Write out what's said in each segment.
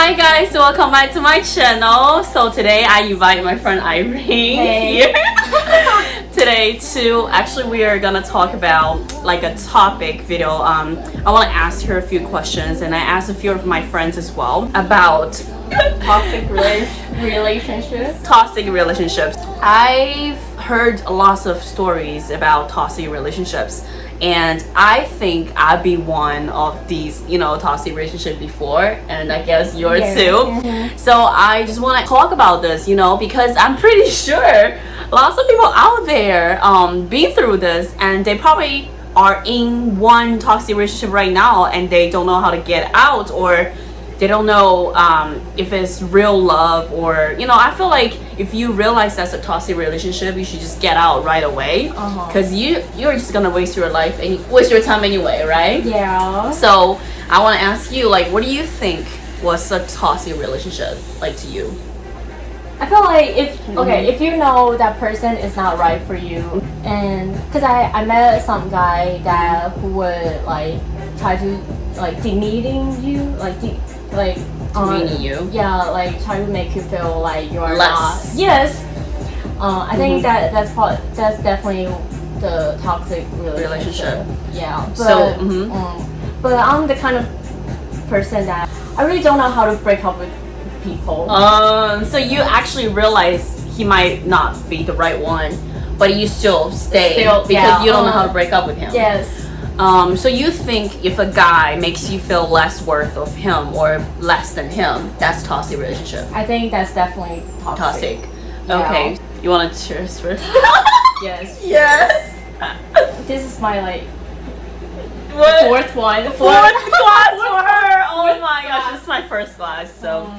Hi guys, welcome back to my channel. So today I invite my friend Irene here today to actually we are gonna talk about like a topic video. I want to ask her a few questions, and I asked a few of my friends as well about toxic relationships. Toxic relationships. I've heard lots of stories about toxic relationships, and I think I'd be one of these, toxic relationship before, and I guess you're too. Mm-hmm. So I just want to talk about this, because I'm pretty sure lots of people out there been through this, and they probably are in one toxic relationship right now, and they don't know how to get out, or they don't know if it's real love, or I feel like if you realize that's a toxic relationship, you should just get out right away, because you're just gonna waste your life and waste your time anyway, right? Yeah. So I want to ask you, like, what do you think was a toxic relationship like to you? I feel like if you know that person is not right for you, and because I met some guy that who would like try to like demeaning you, Demeaning you? Yeah, like try to make you feel like you are less. not. Yes. I think that's definitely the toxic relationship. Yeah. But, but I'm the kind of person that I really don't know how to break up with people. So you actually realize he might not be the right one, but you still stay because you don't know how to break up with him. Yes. So you think if a guy makes you feel less worth of him or less than him, that's toxic relationship? I think that's definitely toxic. Yeah. Okay. You want to cheers first? Yes. Yes. This is my What? fourth one. Fourth glass for her. Oh my gosh, this is my first glass. So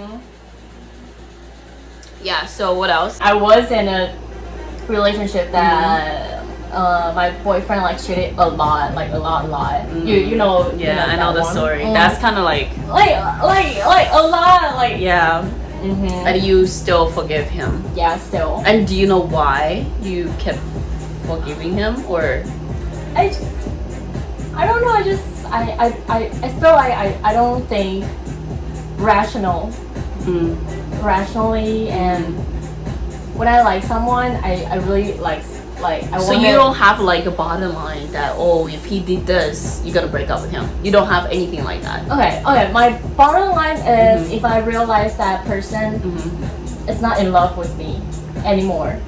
yeah. So what else? I was in a relationship that my boyfriend cheated a lot. You know. Yeah, I know the one. story. That's kind of like a lot. yeah. And you still forgive him? Yeah, still. And do you know why you kept forgiving him, or? I don't know. I feel like I don't think rationally, and when I like someone, I really So you don't have like a bottom line that, oh, if he did this, you gotta break up with him. You don't have anything like that. Okay. My bottom line is if I realize that person is not in love with me anymore.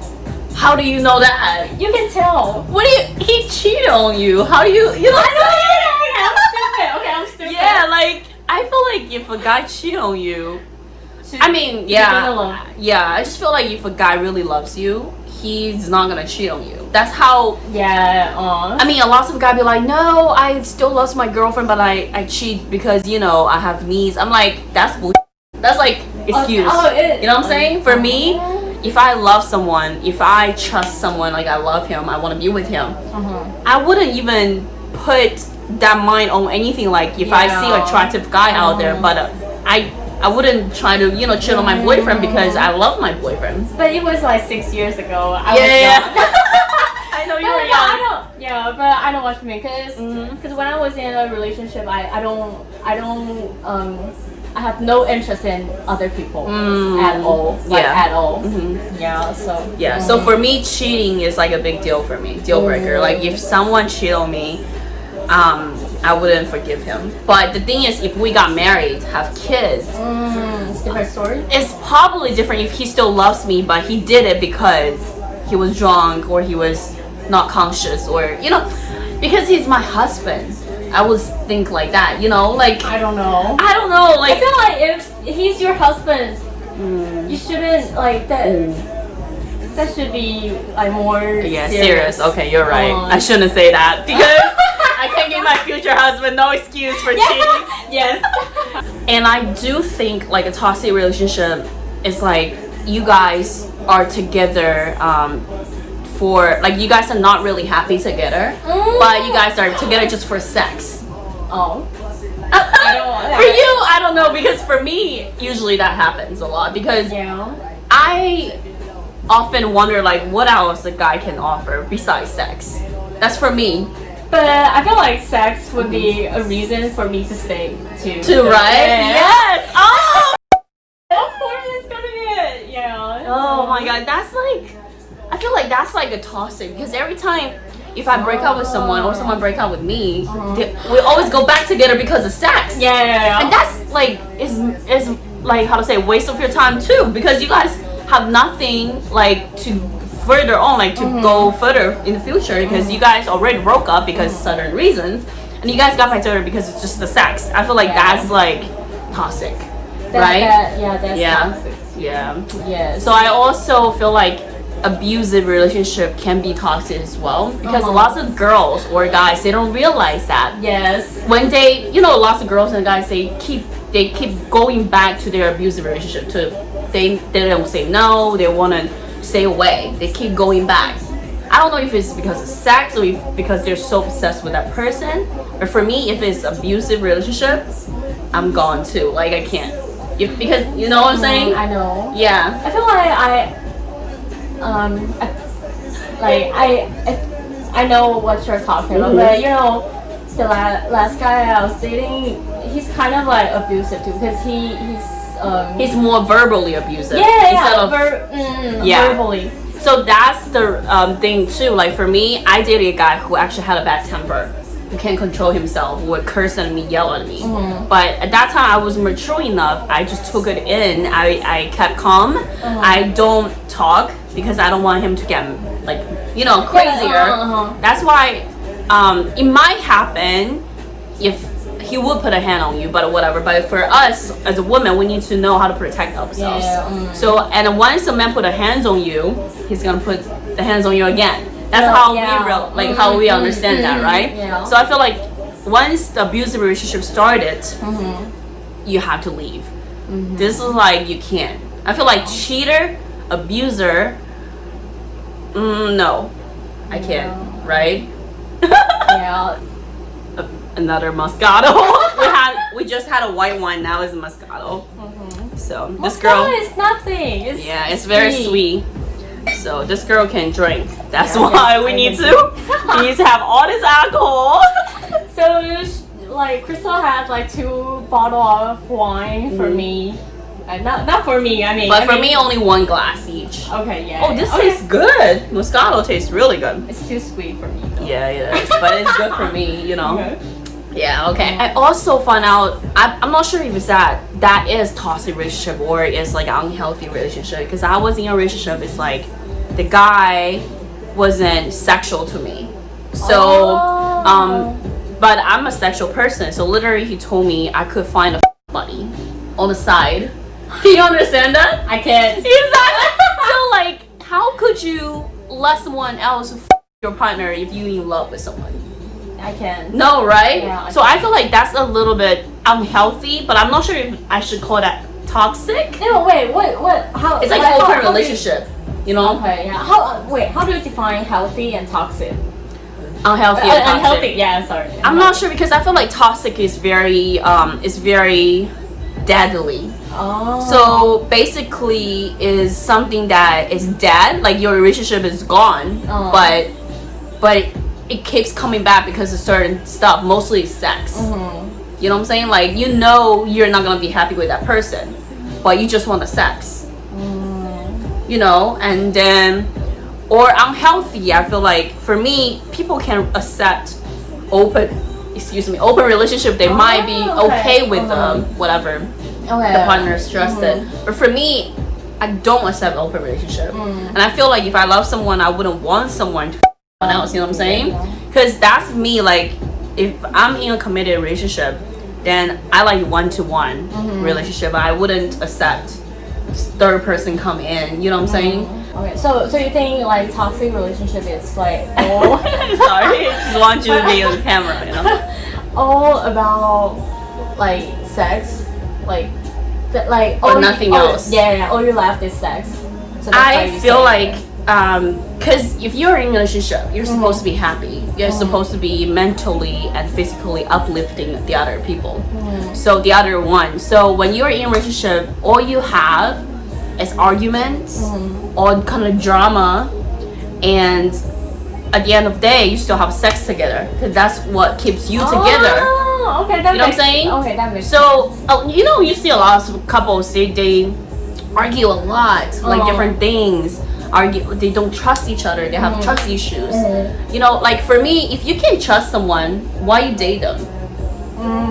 How do you know that? You can tell. What do you? He cheated on you. How do you? You know. I'm stupid. Okay, I'm stupid. Yeah, I feel like if a guy cheat on you, I mean, yeah. I just feel like if a guy really loves you, he's not gonna cheat on you. That's how. Yeah. I mean, a lot of guys be like, no, I still love my girlfriend, but I cheat because I have needs. I'm like, that's bullshit. That's like excuse. You know what I'm saying? For me, if I love someone, if I trust someone, like I love him, I want to be with him, I wouldn't even put that mind on anything. Like if I see an attractive guy out there, but I wouldn't try to cheat on my boyfriend because I love my boyfriend. But it was 6 years ago. I know you were young. But I know what you mean, because when I was in a relationship, I have no interest in other people at all. At all. Yeah. So. Yeah. So for me, cheating is like a big deal for me, deal breaker. Like if someone cheat on me, I wouldn't forgive him. But the thing is, if we got married, have kids, it's a different story. It's probably different if he still loves me, but he did it because he was drunk or he was not conscious, or because he's my husband. I would think like that, I don't know. Like I feel like if he's your husband, you shouldn't that. That should be more serious. Okay, you're right. I shouldn't say that because I can't give my future husband no excuse for cheating. Yes. And I do think a toxic relationship is you guys are together for you guys are not really happy together, but you guys are together just for sex. Oh. For you, I don't know, because for me, usually that happens a lot because I often wonder what else a guy can offer besides sex. That's for me. But I feel like sex would be a reason for me to stay too. Right? Yeah. Yes. Oh. like a toxic because every time if I break up with someone or someone break up with me, we always go back together because of sex. Yeah. And that's like is like how to say waste of your time too because you guys have nothing like to further on like to go further in the future because you guys already broke up because of certain reasons and you guys got back together because it's just the sex. I feel like that's like toxic, right? That's toxic. Yeah. So I also feel like abusive relationship can be toxic as well because lots of girls or guys they don't realize that. Yes. When they, lots of girls and guys they keep going back to their abusive relationship to they don't say no, they want to stay away. They keep going back. I don't know if it's because of sex or if because they're so obsessed with that person. But for me, if it's abusive relationship, I'm gone too. Like I can't. Because you know what I'm saying? I know. Yeah. I feel like I know what you're talking about, but the last guy I was dating, he's kind of like abusive too because he's more verbally abusive. Verbally. So that's the thing too. Like for me, I dated a guy who actually had a bad temper, who can't control himself, would curse at me, yell at me. But at that time, I was mature enough. I just took it in. I kept calm. I don't talk because I don't want him to get like crazier. That's why it might happen if he would put a hand on you, but whatever. But for us as a woman, we need to know how to protect ourselves. So, and once a man put a hands on you, he's gonna put the hands on you again. That's how how we understand that, right? So I feel like once the abusive relationship started, you have to leave. This is like you can't. I feel like cheater, abuser. No, I can't. Right? Another Moscato. we just had a white wine. Now is a Moscato. So this girl is nothing. It's very sweet. So this girl can drink. That's why we need to. She needs to have all this alcohol. So like Crystal has like 2 bottles of wine for me. Not for me. But for me, only 1 glass each. Okay. Yeah. Oh, this tastes good. Moscato tastes really good. It's too sweet for me though. Yeah, it is. But it's good for me. Yeah, okay. I also found out, I'm not sure if it's that is toxic relationship or it's like an unhealthy relationship because I was in a relationship, it's like the guy wasn't sexual to me. So, but I'm a sexual person. So literally he told me I could find a buddy on the side. Can you understand that? I can't. So like, how could you let someone else your partner if you're in love with someone? I can. No, right? Yeah, so I feel like that's a little bit unhealthy, but I'm not sure if I should call that toxic. No, wait, what? How? It's like an open relationship, Okay, yeah. How do you define healthy and toxic? Unhealthy and toxic. Unhealthy, yeah, sorry. I'm not sure because I feel like toxic is very deadly. So basically is something that is dead, like your relationship is gone, but it keeps coming back because of certain stuff, mostly sex. You know what I'm saying? Like you're not gonna be happy with that person, but you just want the sex. And then or unhealthy. I feel like for me, people can accept open relationship. They might be okay with whatever the partner is trusted. But for me, I don't accept open relationship, and I feel like if I love someone, I wouldn't want someone to someone else. You know what I'm saying? Because that's me. Like if I'm in a committed relationship, then I like 1-to-1 relationship. I wouldn't accept third person come in. You know what I'm saying? Okay, so you think like toxic relationship is like all sorry, just want you to be on camera, all about like sex, like or nothing else. All you left is sex. So I feel like because if you're in a relationship, you're supposed to be happy. You're supposed to be mentally and physically uplifting the other people. So the other one. So when you're in a relationship, all you have is arguments, all kind of drama, and at the end of the day, you still have sex together because that's what keeps you together. Okay, you know what I'm saying? Okay, that makes so you see a lot of couples they argue a lot, like different things. argue, they don't trust each other, they have trust issues. You know, like for me, if you can't trust someone, why you date them?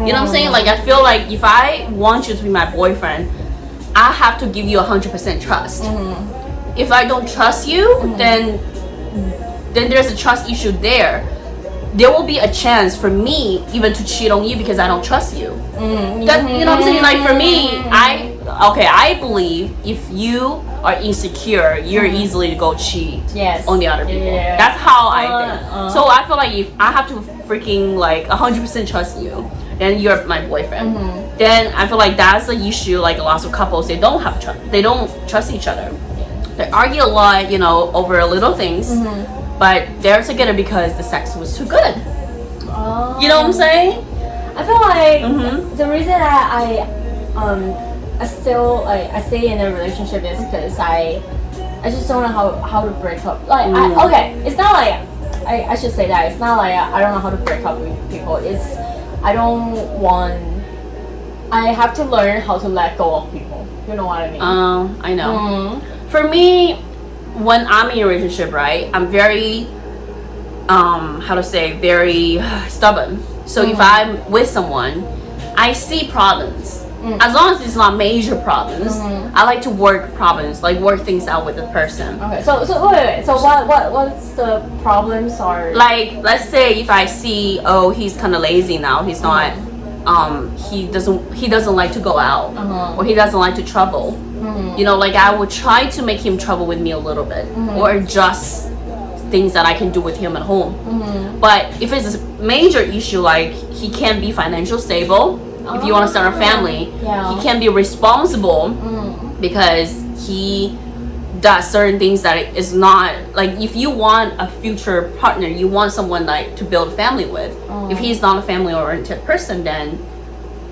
You know what I'm saying? Like I feel like if I want you to be my boyfriend, I have to give you 100% trust. If I don't trust you, then there's a trust issue there. There will be a chance for me even to cheat on you because I don't trust you. That, you know what I'm saying? Like for me, I believe if you are insecure, you're easily to go cheat on the other people. That's how I think. So I feel like if I have to freaking like 100% trust you, then you're my boyfriend. Then I feel like that's the issue. Like lots of couples, they don't have trust. They don't trust each other. They argue a lot, you know, over little things. But they're together because the sex was too good. You know what I'm saying? I feel like the reason that I stay in a relationship is because I just don't know how to break up. Like it's not like I should say that it's not like I don't know how to break up with people. It's I have to learn how to let go of people. You know what I mean? I know. For me, when I'm in a relationship, right, I'm very very stubborn. So if I'm with someone, I see problems. As long as it's not major problems, I like to work problems, like work things out with the person. Okay, so wait. So what's the problems are? Like, let's say if I see, oh, he's kind of lazy now. He's not. He doesn't like to go out, or he doesn't like to travel. You know, like I would try to make him travel with me a little bit, or adjust things that I can do with him at home. But if it's a major issue, like he can't be financially stable, if you want to start a family, he can't be responsible because he does certain things that is not like, if you want a future partner, you want someone like to build a family with. If he's not a family oriented person, then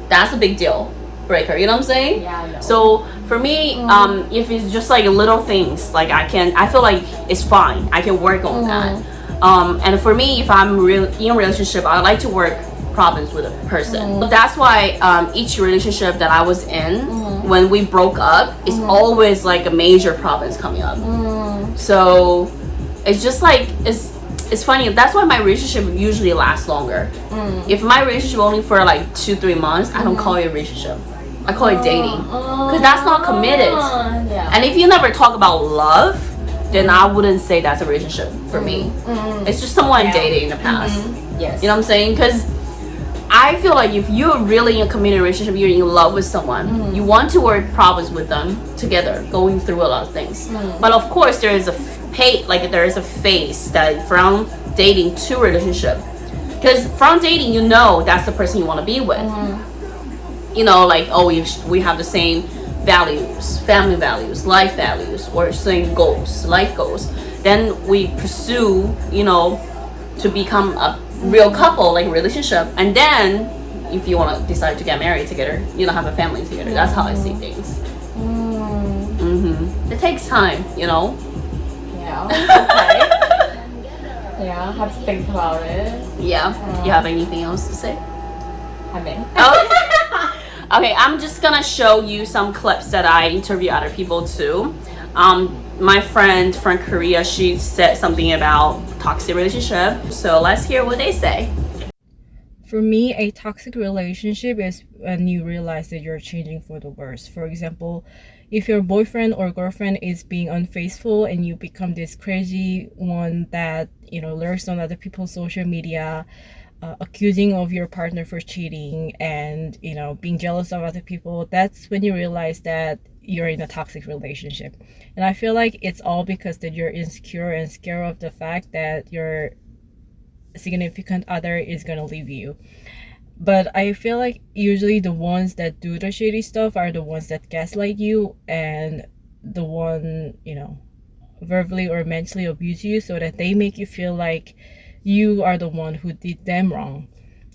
that's a big deal breaker. You know what I'm saying? Yeah, I know. So for me, if it's just like little things, like I feel like it's fine. I can work on that. And for me, if I'm in a relationship, I like to work problems with a person. So that's why each relationship that I was in, when we broke up, it's always like a major problems coming up. So it's just like it's funny. That's why my relationship usually lasts longer. If my relationship only for like 2-3 months, I don't call it a relationship. I call it dating, because that's not committed. And if you never talk about love, then I wouldn't say that's a relationship for me. It's just someone dating in the past. Yes. You know what I'm saying? Because I feel like if you're really in a committed relationship, you're in love with someone, you want to work problems with them together, going through a lot of things. But of course, there is a phase that from dating to relationship. Because from dating, you know that's the person you want to be with. You know, like, oh, we have the same values, family values, life values, or same goals, life goals. Then we pursue, you know, to become a real couple, like relationship. And then if you want to decide to get married together, you know, have a family together. That's how I see things. It takes time, you know. Yeah. Okay. Yeah, I have to think about it. Yeah. You have anything else to say? I mean. Okay, I'm just gonna show you some clips that I interview other people too. My friend from Korea, she said something about toxic relationship. So let's hear what they say. For me, a toxic relationship is when you realize that you're changing for the worse. For example, if your boyfriend or girlfriend is being unfaithful and you become this crazy one that, you know, lurks on other people's social media, accusing of your partner for cheating and, you know, being jealous of other people, that's when you realize that you're in a toxic relationship. And I feel like it's all because that you're insecure and scared of the fact that your significant other is gonna leave you. But I feel like usually the ones that do the shady stuff are the ones that gaslight you and the one, you know, verbally or mentally abuse you so that they make you feel like you are the one who did them wrong.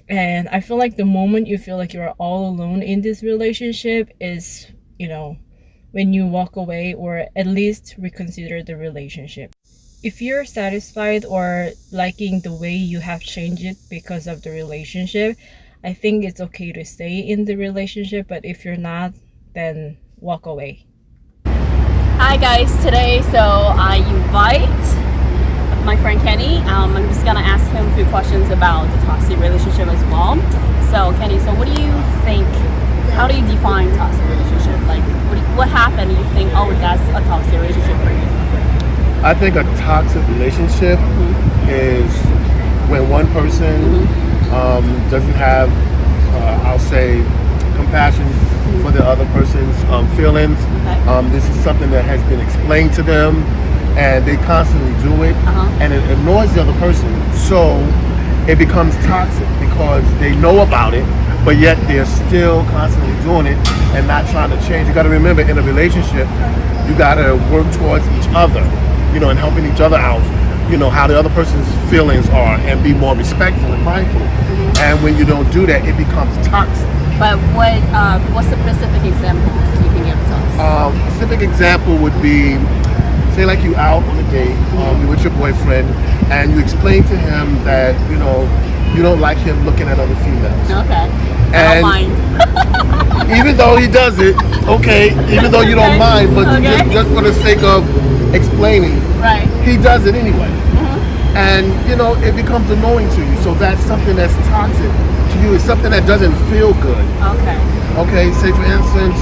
And I feel like the moment you feel like you're all alone in this relationship is, you know, when you walk away or at least reconsider the relationship. If you're satisfied or liking the way you have changed it because of the relationship, I think it's okay to stay in the relationship. But if you're not, then walk away. Hi Hi guys, today I invite my friend Kenny. I'm just gonna ask him a few questions about the toxic relationship as well. So Kenny, so what do you think, how do you define toxic relationship? Like what happened you think, oh, that's a toxic relationship for you? I think a toxic relationship is when one person doesn't have, I'll say, compassion for the other person's feelings. Okay. This is something that has been explained to them, and they constantly do it, and it annoys the other person. So it becomes toxic because they know about it, but yet they're still constantly doing it and not trying to change. You got to remember, in a relationship, you got to work towards each other, and helping each other out. How the other person's feelings are, and be more respectful and mindful. And when you don't do that, it becomes toxic. But what's the specific examples you can give to us? A specific example would be, say like you out on a date, you're with your boyfriend, and you explain to him that, you don't like him looking at other females. Okay. I And don't mind. even though he does it, even though you don't mind, but just for the sake of explaining, right, he does it anyway. And, it becomes annoying to you. So that's something that's toxic to you. It's something that doesn't feel good. Okay, say for instance,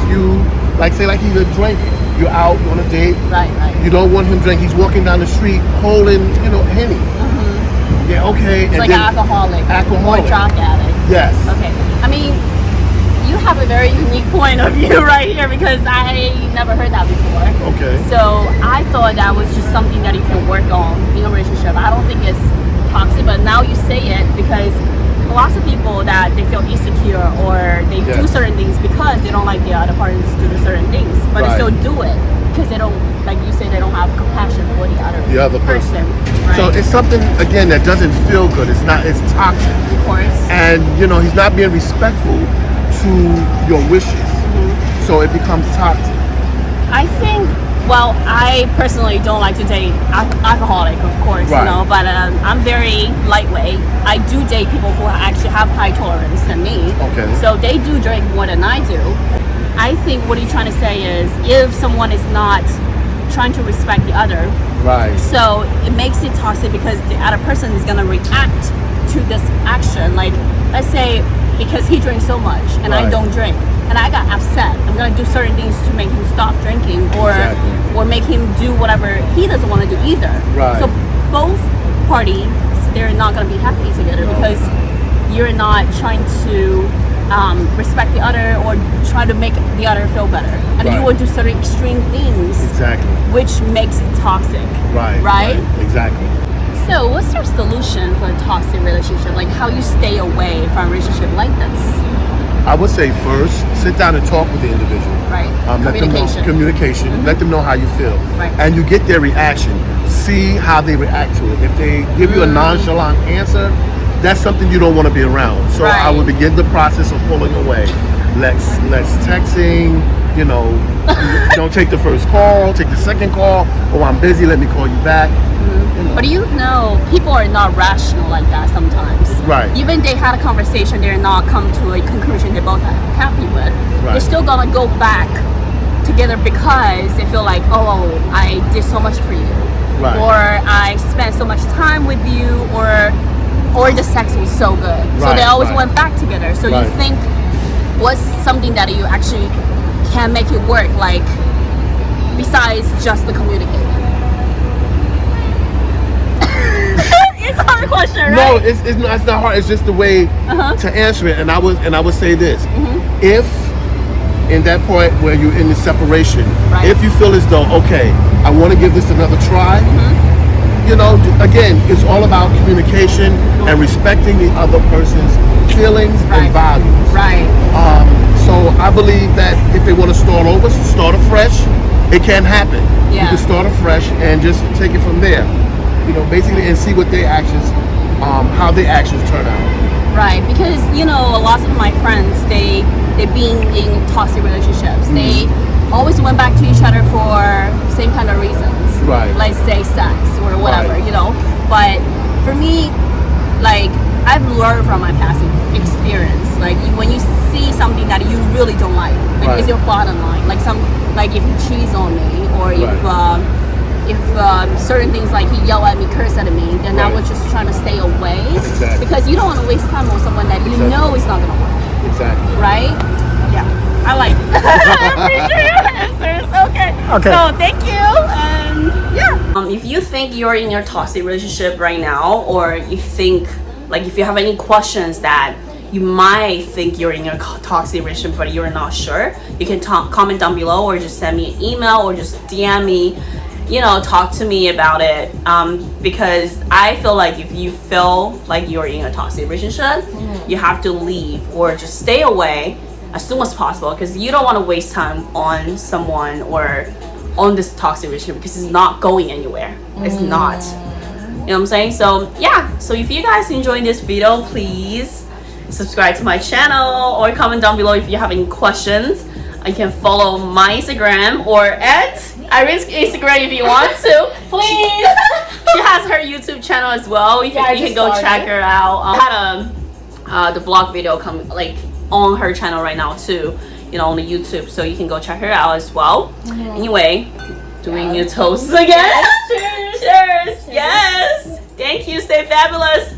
say he's drinking. You're out on a date. Right. You don't want him drinking. He's walking down the street holding, Henny. Yeah, okay. It's like an alcoholic. Or drug addict. Yes. Okay. I mean, you have a very unique point of view right here because I never heard that before. Okay. So I thought that was just something that you can work on in a relationship. I don't think it's toxic, but now you say it because lots of people that they feel insecure or they do certain things because they don't like the other partners to do certain things, but they still do it because they don't, like you say, they don't have compassion for the other person. Right? So it's something, again, that doesn't feel good. It's toxic. Of course. And, he's not being respectful to your wishes. So it becomes toxic. I think, I personally don't like to date alcoholic, of course, right, but I'm very lightweight. I do date people who actually have high tolerance than me. Okay. So they do drink more than I do. I think what you're trying to say is if someone is not trying to respect the other, right, so it makes it toxic because the other person is going to react to this action. Like, let's say, because he drinks so much and I don't drink, and I got upset, I'm gonna do certain things to make him stop drinking or make him do whatever he doesn't want to do either. Right. So both parties, they're not gonna be happy together because you're not trying to respect the other or try to make the other feel better, and you will do certain extreme things, which makes it toxic. Right? Exactly. So what's your solution for a toxic relationship? Like how you stay away from a relationship like this? I would say first, sit down and talk with the individual. Right. Communication. Let them know how you feel. Right. And you get their reaction. See how they react to it. If they give you a nonchalant answer, that's something you don't want to be around. So I would begin the process of pulling away. Let's texting, don't take the first call, take the second call. Oh, I'm busy, let me call you back. But people are not rational like that sometimes. Right. Even they had a conversation, they're not come to a conclusion they both are happy with. Right. They're still gonna go back together because they feel like, oh, I did so much for you. Right. Or I spent so much time with you, or the sex was so good. So they always went back together. So you think what's something that you actually can make it work, like besides just the communicating? It's a hard question, right? No, it's not hard. It's just the way to answer it. And I would say this: if in that point where you're in the separation, if you feel as though, okay, I want to give this another try, again, it's all about communication and respecting the other person's feelings and values. Right. So I believe that if they want to start afresh, it can happen. Yeah. You can start afresh and just take it from there. Basically, and see what their actions, how their actions turn out. Right, because a lot of my friends, they being in toxic relationships, they always went back to each other for same kind of reasons. Right. Let's say sex or whatever, But for me, like I've learned from my past experience. Like when you see something that you really don't like, is your bottom line. Like if he cheats on me or if certain things like he yell at me, curse at me, then I was just trying to stay away. Exactly. Because you don't want to waste time on someone that you know is not gonna work. Exactly. Right? Yeah. I like it. I appreciate your answers. Okay. So thank you. And yeah. If you think you're in your toxic relationship right now, or you think like if you have any questions that you might think you're in your toxic relationship but you're not sure, you can comment down below, or just send me an email, or just DM me, you know, talk to me about it, because I feel like if you feel like you're in a toxic relationship, you have to leave or just stay away as soon as possible, because you don't want to waste time on someone or on this toxic relationship, because it's not going anywhere. It's not, you know what I'm saying? So yeah, so if you guys enjoyed this video, please subscribe to my channel, or comment down below if you have any questions. You can follow my Instagram, or at Irene's Instagram if you want to. Please. She has her YouTube channel as well. You can go check her out. I had the vlog video come like on her channel right now too, you know, on the YouTube, so you can go check her out as well. Anyway, doing your toast again. Cheers. Cheers. Yes. Thank you. Stay fabulous.